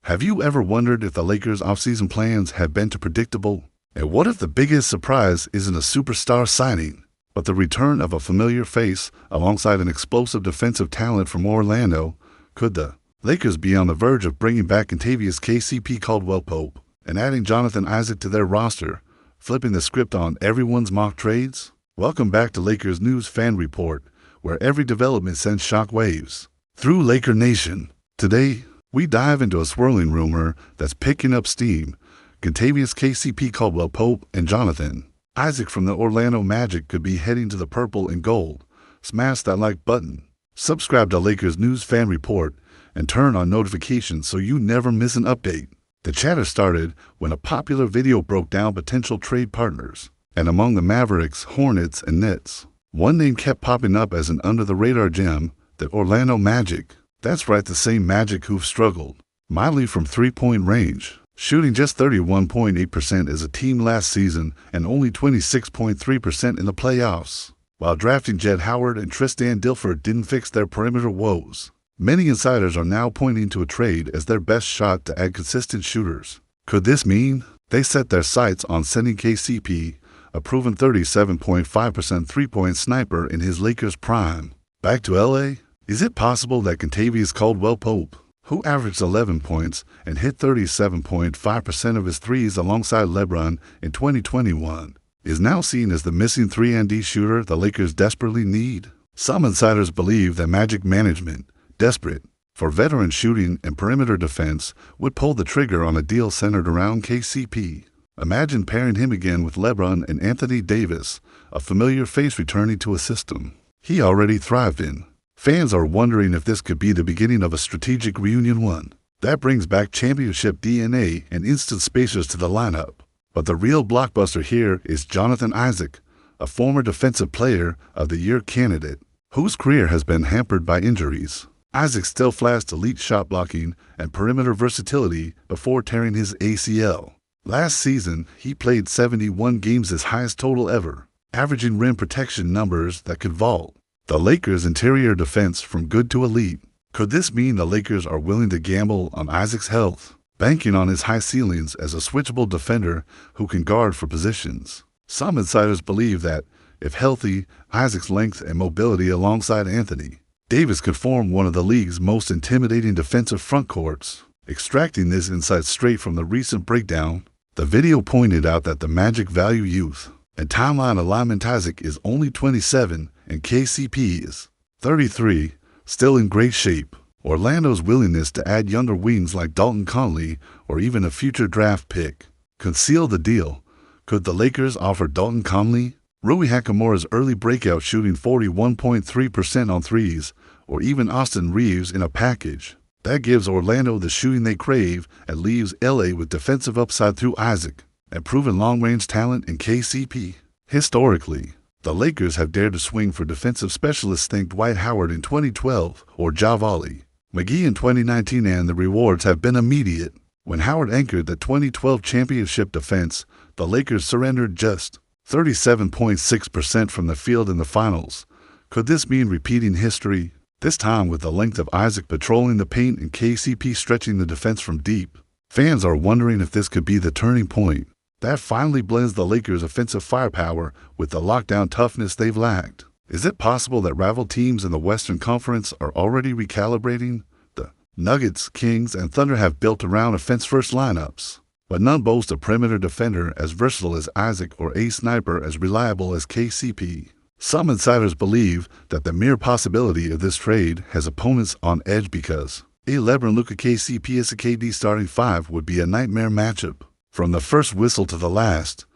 Have you ever wondered if the Lakers' offseason plans have been too predictable? And what if the biggest surprise isn't a superstar signing, but the return of a familiar face alongside an explosive defensive talent from Orlando? Could the Lakers be on the verge of bringing back Kentavious KCP Caldwell-Pope and adding Jonathan Isaac to their roster, flipping the script on everyone's mock trades? Welcome back to Lakers News Fan Report, where every development sends shockwaves through Laker Nation. Today, we dive into a swirling rumor that's picking up steam. Kentavious KCP Caldwell-Pope and Jonathan Isaac from the Orlando Magic could be heading to the purple and gold. Smash that like button, subscribe to Lakers News Fan Report, and turn on notifications so you never miss an update. The chatter started when a popular video broke down potential trade partners, and among the Mavericks, Hornets, and Nets, one name kept popping up as an under-the-radar gem: the Orlando Magic. That's right, the same Magic who've struggled mildly from three-point range, shooting just 31.8% as a team last season and only 26.3% in the playoffs. While drafting Jett Howard and Tristan Dilfer didn't fix their perimeter woes, many insiders are now pointing to a trade as their best shot to add consistent shooters. Could this mean they set their sights on sending KCP, a proven 37.5% three-point sniper in his Lakers prime, back to LA? Is it possible that Kentavious Caldwell-Pope, who averaged 11 points and hit 37.5% of his threes alongside LeBron in 2021, is now seen as the missing 3-and-D shooter the Lakers desperately need? Some insiders believe that Magic management, desperate for veteran shooting and perimeter defense, would pull the trigger on a deal centered around KCP. Imagine pairing him again with LeBron and Anthony Davis, a familiar face returning to a system he already thrived in. Fans are wondering if this could be the beginning of a strategic reunion, one that brings back championship DNA and instant spacers to the lineup. But the real blockbuster here is Jonathan Isaac, a former Defensive Player of the Year candidate, whose career has been hampered by injuries. Isaac still flashed elite shot blocking and perimeter versatility before tearing his ACL. Last season, he played 71 games, his highest total ever, averaging rim protection numbers that could vault the Lakers' interior defense from good to elite. Could this mean the Lakers are willing to gamble on Isaac's health, banking on his high ceilings as a switchable defender who can guard for positions? Some insiders believe that, if healthy, Isaac's length and mobility alongside Anthony Davis could form one of the league's most intimidating defensive frontcourts. Extracting this insight straight from the recent breakdown, the video pointed out that the Magic value youth, and timeline alignment. Isaac is only 27 and KCP is 33, still in great shape. Orlando's willingness to add younger wings like Dalton Conley or even a future draft pick could seal the deal. Could the Lakers offer Dalton Conley, Rui Hachimura's early breakout shooting 41.3% on threes, or even Austin Reeves in a package that gives Orlando the shooting they crave and leaves LA with defensive upside through Isaac and proven long-range talent in KCP? Historically, the Lakers have dared to swing for defensive specialists. Think Dwight Howard in 2012 or Javale McGee in 2019, and the rewards have been immediate. When Howard anchored the 2012 championship defense, the Lakers surrendered just 37.6% from the field in the finals. Could this mean repeating history, this time with the length of Isaac patrolling the paint and KCP stretching the defense from deep? Fans are wondering if this could be the turning point that finally blends the Lakers' offensive firepower with the lockdown toughness they've lacked. Is it possible that rival teams in the Western Conference are already recalibrating? The Nuggets, Kings, and Thunder have built around offense-first lineups, but none boast a perimeter defender as versatile as Isaac or a sniper as reliable as KCP. Some insiders believe that the mere possibility of this trade has opponents on edge because a LeBron Luka KCP as a KD starting five would be a nightmare matchup from the first whistle to the last.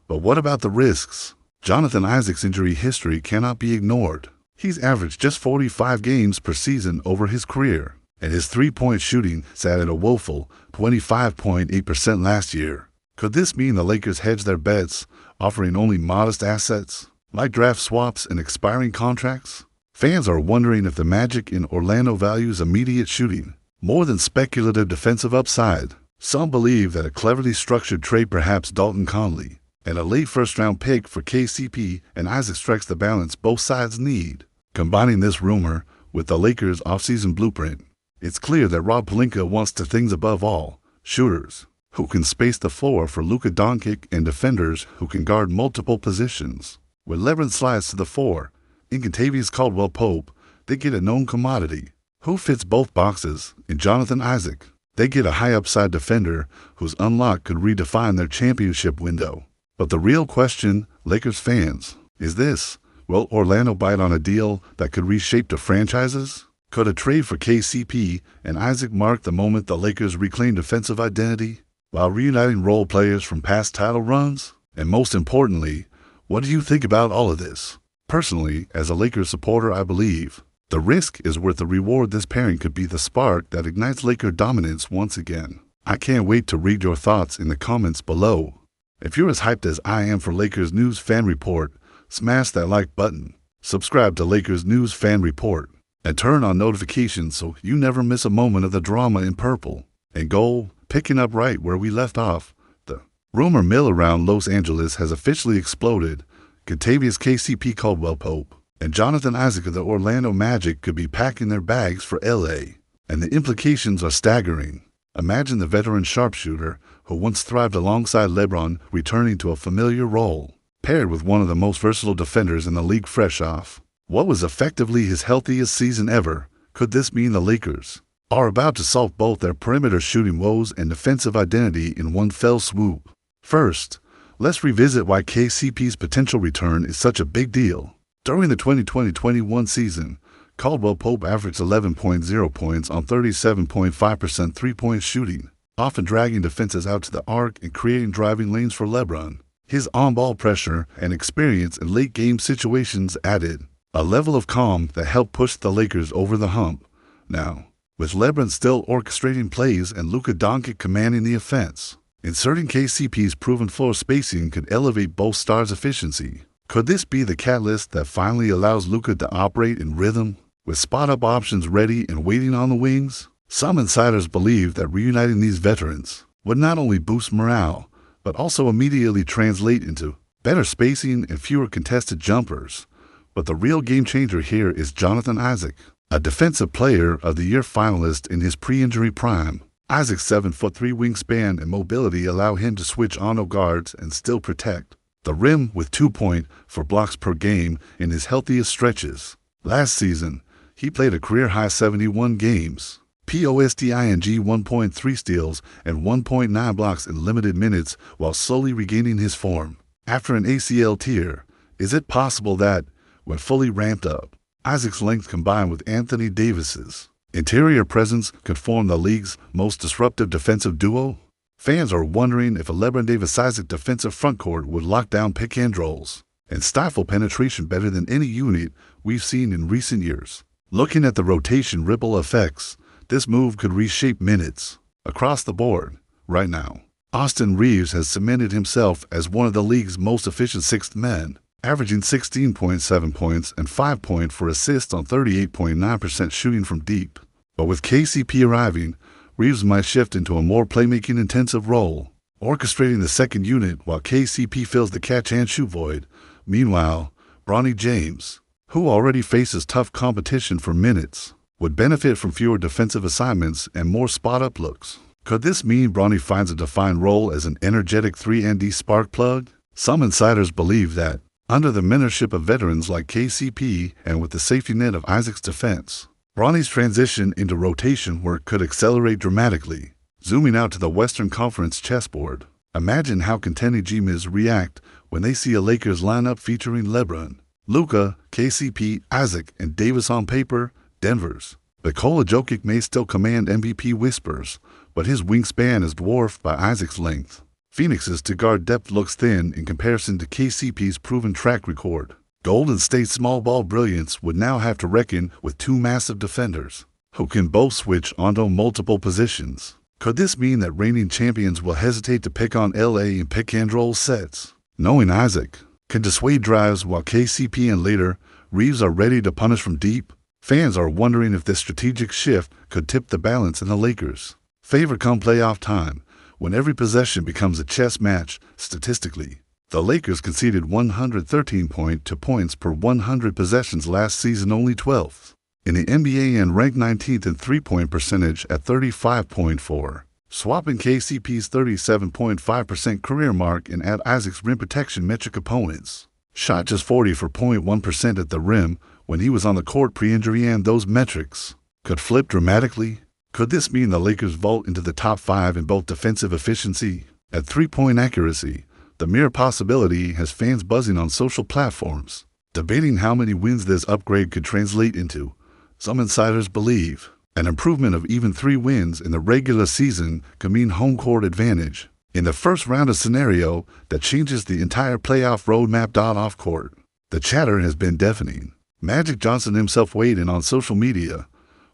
But what about the risks? Jonathan Isaac's injury history cannot be ignored. He's averaged just 45 games per season over his career, and his three-point shooting sat at a woeful 25.8% last year. Could this mean the Lakers hedge their bets, offering only modest assets, like draft swaps and expiring contracts? Fans are wondering if the Magic in Orlando values immediate shooting more than speculative defensive upside. Some believe that a cleverly structured trade, perhaps Dalton Conley, and a late first-round pick for KCP and Isaac, strikes the balance both sides need. Combining this rumor with the Lakers' offseason blueprint, It's clear that Rob Pelinka wants two things above all: shooters who can space the floor for Luka Doncic and defenders who can guard multiple positions. When LeBron slides to the 4, in Kentavious Caldwell-Pope, they get a known commodity who fits both boxes in Jonathan Isaac. They get a high-upside defender whose unlock could redefine their championship window. But the real question, Lakers fans, is this: will Orlando bite on a deal that could reshape the franchises? Could a trade for KCP and Isaac mark the moment the Lakers reclaim defensive identity while reuniting role players from past title runs? And most importantly, what do you think about all of this? Personally, as a Lakers supporter, I believe the risk is worth the reward. This pairing could be the spark that ignites Laker dominance once again. I can't wait to read your thoughts in the comments below. If you're as hyped as I am for Lakers News Fan Report, smash that like button, subscribe to Lakers News Fan Report, and turn on notifications so you never miss a moment of the drama in purple and gold. Picking up right where we left off, the rumor mill around Los Angeles has officially exploded. Kentavious KCP Caldwell-Pope and Jonathan Isaac of the Orlando Magic could be packing their bags for LA, and the implications are staggering. Imagine the veteran sharpshooter who once thrived alongside LeBron returning to a familiar role, paired with one of the most versatile defenders in the league fresh off what was effectively his healthiest season ever. Could this mean the Lakers are about to solve both their perimeter shooting woes and defensive identity in one fell swoop? First, let's revisit why KCP's potential return is such a big deal. During the 2020-21 season, Caldwell-Pope averaged 11.0 points on 37.5% three-point shooting, often dragging defenses out to the arc and creating driving lanes for LeBron. His on-ball pressure and experience in late-game situations added a level of calm that helped push the Lakers over the hump. Now, with LeBron still orchestrating plays and Luka Doncic commanding the offense, inserting KCP's proven floor spacing could elevate both stars' efficiency. Could this be the catalyst that finally allows Luka to operate in rhythm, with spot-up options ready and waiting on the wings? Some insiders believe that reuniting these veterans would not only boost morale, but also immediately translate into better spacing and fewer contested jumpers. But the real game-changer here is Jonathan Isaac, a Defensive Player of the Year finalist in his pre-injury prime. Isaac's 7'3" wingspan and mobility allow him to switch on guards and still protect the rim with 2.4 blocks per game in his healthiest stretches. Last season, he played a career-high 71 games, posting 1.3 steals and 1.9 blocks in limited minutes while slowly regaining his form after an ACL tear. Is it possible that, when fully ramped up, Isaac's length combined with Anthony Davis's interior presence could form the league's most disruptive defensive duo? Fans are wondering if a LeBron Davis-Isaac defensive frontcourt would lock down pick and rolls and stifle penetration better than any unit we've seen in recent years. Looking at the rotation ripple effects, this move could reshape minutes across the board. Right now, Austin Reeves has cemented himself as one of the league's most efficient sixth men, averaging 16.7 points and 5.4 assists on 38.9% shooting from deep. But with KCP arriving, Reeves might shift into a more playmaking-intensive role, orchestrating the second unit while KCP fills the catch-and-shoot void. Meanwhile, Bronny James, who already faces tough competition for minutes, would benefit from fewer defensive assignments and more spot-up looks. Could this mean Bronny finds a defined role as an energetic 3-and-D spark plug? Some insiders believe that, under the mentorship of veterans like KCP and with the safety net of Isaac's defense, Bronny's transition into rotation work could accelerate dramatically. Zooming out to the Western Conference chessboard, imagine how contending GMs react when they see a Lakers lineup featuring LeBron, Luka, KCP, Isaac, and Davis on paper. Denver's Nikola Jokic may still command MVP whispers, but his wingspan is dwarfed by Isaac's length. Phoenix's to-guard depth looks thin in comparison to KCP's proven track record. Golden State's small ball brilliance would now have to reckon with two massive defenders who can both switch onto multiple positions. Could this mean that reigning champions will hesitate to pick on LA in pick-and-roll sets, knowing Isaac can dissuade drives while KCP and later Reeves are ready to punish from deep? Fans are wondering if this strategic shift could tip the balance in the Lakers' favor come playoff time, when every possession becomes a chess match. Statistically, the Lakers conceded 113.2 points per 100 possessions last season, only 12th in the NBA and ranked 19th in three-point percentage at 35.4, swapping KCP's 37.5% career mark and at Isaac's rim protection metric opponents. Shot just 40.1% at the rim when he was on the court pre-injury, and those metrics could flip dramatically. Could this mean the Lakers vault into the top 5 in both defensive efficiency and three-point accuracy? The mere possibility has fans buzzing on social platforms, debating how many wins this upgrade could translate into. Some insiders believe an improvement of even 3 wins in the regular season could mean home court advantage in the first round, a scenario that changes the entire playoff roadmap. Off court, the chatter has been deafening. Magic Johnson himself weighed in on social media,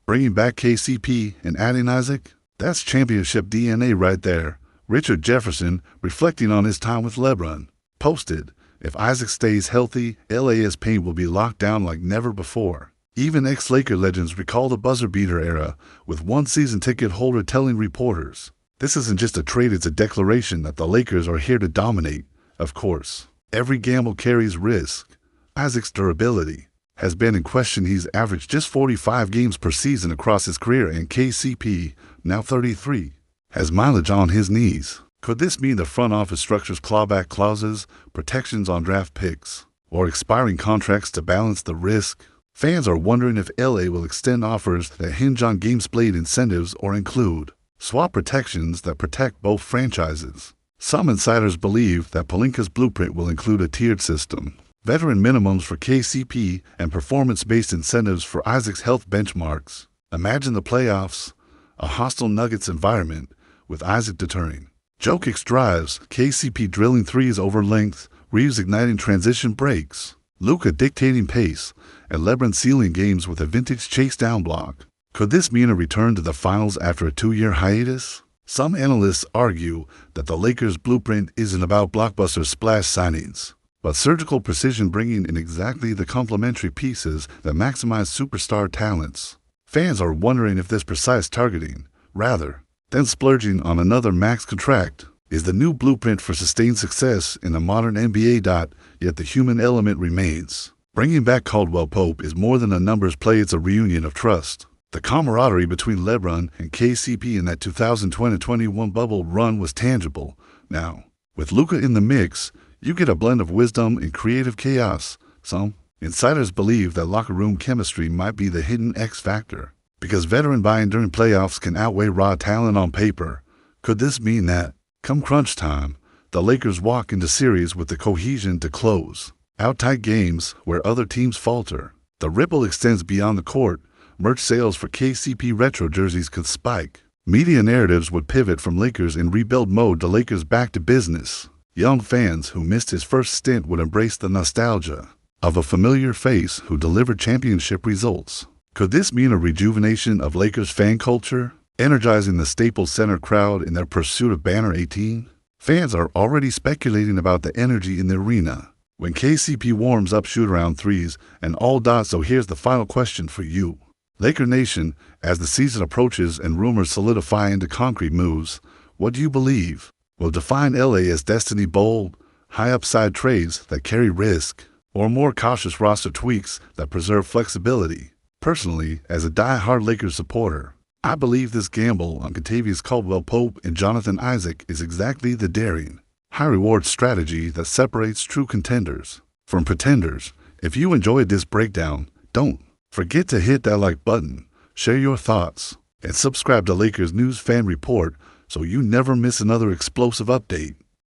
bringing back KCP and adding Isaac. That's championship DNA right there. Richard Jefferson, reflecting on his time with LeBron, posted, "If Isaac stays healthy, LA's paint will be locked down like never before." Even ex-Laker legends recall the buzzer-beater era, with one season ticket holder telling reporters, "This isn't just a trade, it's a declaration that the Lakers are here to dominate." Of course, every gamble carries risk. Isaac's durability has been in question. He's averaged just 45 games per season across his career, and KCP, now 33, has mileage on his knees. Could this mean the front office structures clawback clauses, protections on draft picks, or expiring contracts to balance the risk? Fans are wondering if LA will extend offers that hinge on games played incentives or include swap protections that protect both franchises. Some insiders believe that Pelinka's blueprint will include a tiered system, veteran minimums for KCP and performance-based incentives for Isaac's health benchmarks. Imagine the playoffs, a hostile Nuggets environment, with Isaac deterring Jokic drives, KCP drilling threes over length, Reeves igniting transition breaks, Luka dictating pace, and LeBron sealing games with a vintage chase down block. Could this mean a return to the finals after a 2-year hiatus? Some analysts argue that the Lakers' blueprint isn't about blockbuster splash signings, but surgical precision, bringing in exactly the complementary pieces that maximize superstar talents. Fans are wondering if this precise targeting, rather than splurging on another max contract, is the new blueprint for sustained success in the modern NBA. Yet the human element remains. Bringing back Caldwell Pope is more than a numbers play, it's a reunion of trust. The camaraderie between LeBron and KCP in that 2020-21 bubble run was tangible. Now, with Luka in the mix, you get a blend of wisdom and creative chaos. Some insiders believe that locker room chemistry might be the hidden X factor, because veteran buy-in during playoffs can outweigh raw talent on paper. Could this mean that, come crunch time, the Lakers walk into series with the cohesion to close out tight games where other teams falter? The ripple extends beyond the court. Merch sales for KCP retro jerseys could spike. Media narratives would pivot from Lakers in rebuild mode to Lakers back to business. Young fans who missed his first stint would embrace the nostalgia of a familiar face who delivered championship results. Could this mean a rejuvenation of Lakers fan culture, energizing the Staples Center crowd in their pursuit of Banner 18? Fans are already speculating about the energy in the arena when KCP warms up shoot-around threes and all dots. So here's the final question for you, Laker Nation. As the season approaches and rumors solidify into concrete moves, what do you believe will define LA as destiny? Bold, high-upside trades that carry risk, or more cautious roster tweaks that preserve flexibility? Personally, as a die-hard Lakers supporter, I believe this gamble on Kentavious Caldwell-Pope and Jonathan Isaac is exactly the daring, high-reward strategy that separates true contenders from pretenders. If you enjoyed this breakdown, don't forget to hit that like button, share your thoughts, and subscribe to Lakers News Fan Report so you never miss another explosive update.